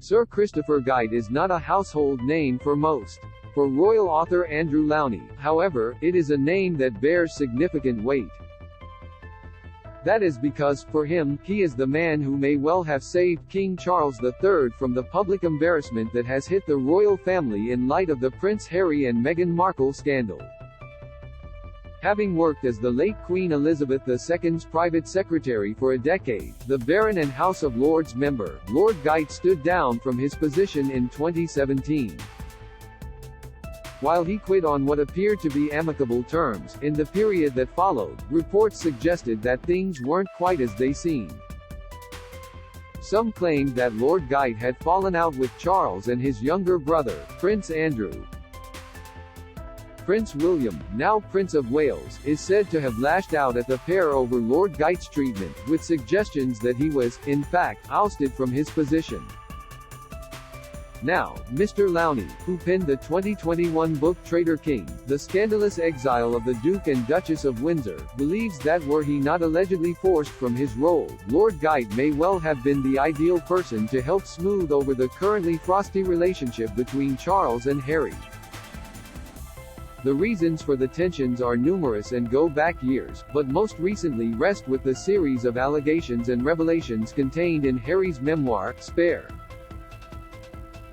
Sir Christopher Geidt is not a household name for most. For royal author Andrew Lownie, however, it is a name that bears significant weight. That is because, for him, he is the man who may well have saved King Charles III from the public embarrassment that has hit the royal family in light of the Prince Harry and Meghan Markle scandal. Having worked as the late Queen Elizabeth II's private secretary for a decade, the Baron and House of Lords member, Lord Geidt stood down from his position in 2017. While he quit on what appeared to be amicable terms, in the period that followed, reports suggested that things weren't quite as they seemed. Some claimed that Lord Geidt had fallen out with Charles and his younger brother, Prince Andrew. Prince William, now Prince of Wales, is said to have lashed out at the pair over Lord Geidt's treatment, with suggestions that he was, in fact, ousted from his position. Now, Mr. Lownie, who penned the 2021 book Traitor King, The Scandalous Exile of the Duke and Duchess of Windsor, believes that were he not allegedly forced from his role, Lord Geidt may well have been the ideal person to help smooth over the currently frosty relationship between Charles and Harry. The reasons for the tensions are numerous and go back years, but most recently rest with the series of allegations and revelations contained in Harry's memoir, Spare.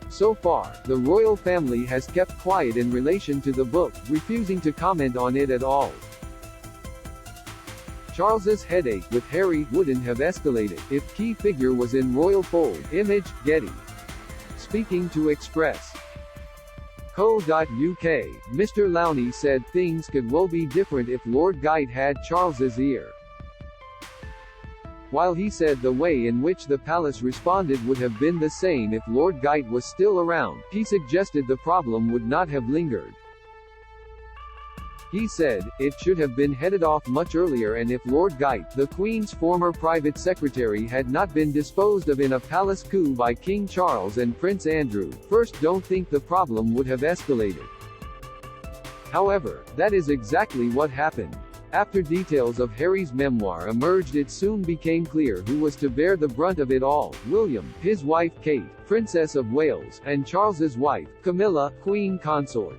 So far, the royal family has kept quiet in relation to the book, refusing to comment on it at all. Charles's headache with Harry wouldn't have escalated if key figure was in royal fold. Image, Getty. Speaking to Express. Co.uk, Mr. Lownie said things could well be different if Lord Geidt had Charles's ear. While he said the way in which the palace responded would have been the same if Lord Geidt was still around, he suggested the problem would not have lingered. He said, it should have been headed off much earlier, and if Lord Geidt, the Queen's former private secretary, had not been disposed of in a palace coup by King Charles and Prince Andrew, first don't think the problem would have escalated. However, that is exactly what happened. After details of Harry's memoir emerged, it soon became clear who was to bear the brunt of it all: William, his wife Kate, Princess of Wales, and Charles's wife, Camilla, Queen Consort.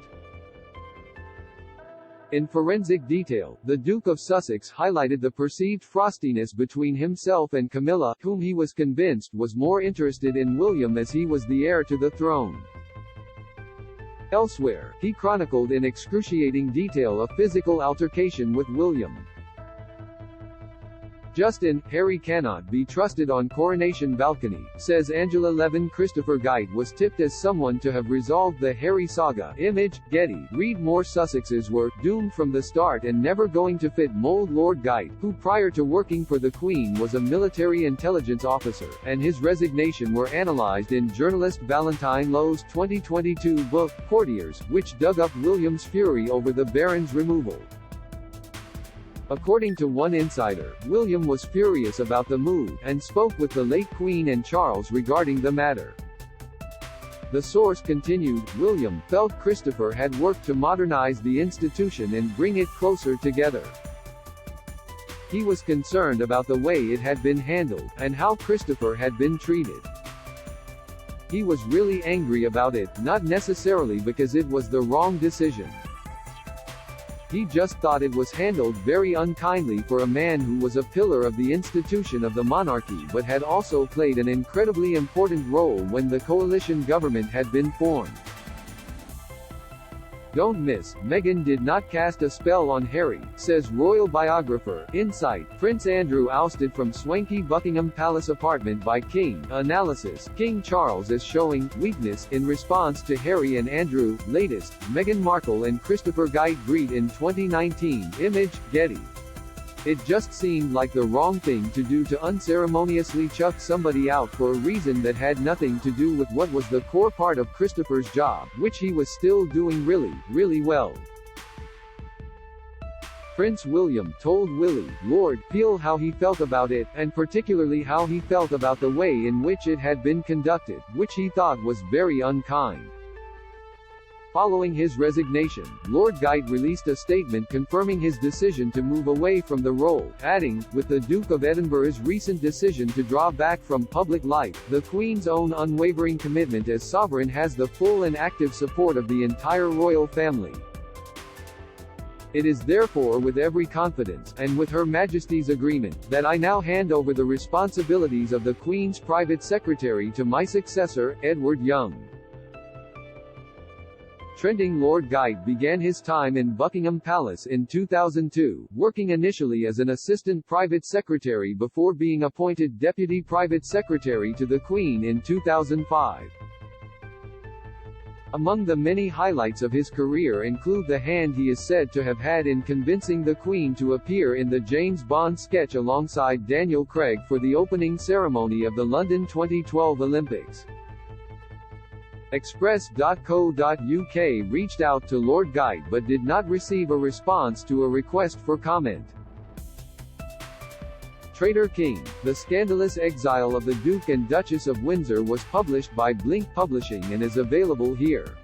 In forensic detail, the Duke of Sussex highlighted the perceived frostiness between himself and Camilla, whom he was convinced was more interested in William as he was the heir to the throne. Elsewhere, he chronicled in excruciating detail a physical altercation with William. Justin, Harry cannot be trusted on coronation balcony, says Angela Levin. Christopher Geidt was tipped as someone to have resolved the Harry saga. Image, Getty. Read more. Sussexes were doomed from the start and never going to fit mold. Lord Geidt, who prior to working for the Queen was a military intelligence officer, and his resignation were analyzed in journalist Valentine Lowe's 2022 book, Courtiers, which dug up William's fury over the Baron's removal. According to one insider, William was furious about the move, and spoke with the late Queen and Charles regarding the matter. The source continued, William felt Christopher had worked to modernize the institution and bring it closer together. He was concerned about the way it had been handled, and how Christopher had been treated. He was really angry about it, not necessarily because it was the wrong decision. He just thought it was handled very unkindly for a man who was a pillar of the institution of the monarchy but had also played an incredibly important role when the coalition government had been formed. Don't miss, Meghan did not cast a spell on Harry, says royal biographer. Insight, Prince Andrew ousted from swanky Buckingham Palace apartment by King. Analysis, King Charles is showing weakness in response to Harry and Andrew. Latest, Meghan Markle and Christopher Geidt greet in 2019. Image, Getty. It just seemed like the wrong thing to do to unceremoniously chuck somebody out for a reason that had nothing to do with what was the core part of Christopher's job, which he was still doing really well. Prince William told Willie, Lord Peel, how he felt about it, and particularly how he felt about the way in which it had been conducted, which he thought was very unkind. Following his resignation, Lord Geidt released a statement confirming his decision to move away from the role, adding, "With the Duke of Edinburgh's recent decision to draw back from public life, the Queen's own unwavering commitment as sovereign has the full and active support of the entire royal family. It is therefore with every confidence, and with Her Majesty's agreement, that I now hand over the responsibilities of the Queen's private secretary to my successor, Edward Young." Trending Lord Geidt began his time in Buckingham Palace in 2002, working initially as an assistant private secretary before being appointed deputy private secretary to the Queen in 2005. Among the many highlights of his career include the hand he is said to have had in convincing the Queen to appear in the James Bond sketch alongside Daniel Craig for the opening ceremony of the London 2012 Olympics. Express.co.uk reached out to Lord Geidt but did not receive a response to a request for comment. Traitor King: The Scandalous Exile of the Duke and Duchess of Windsor was published by Blink Publishing and is available here.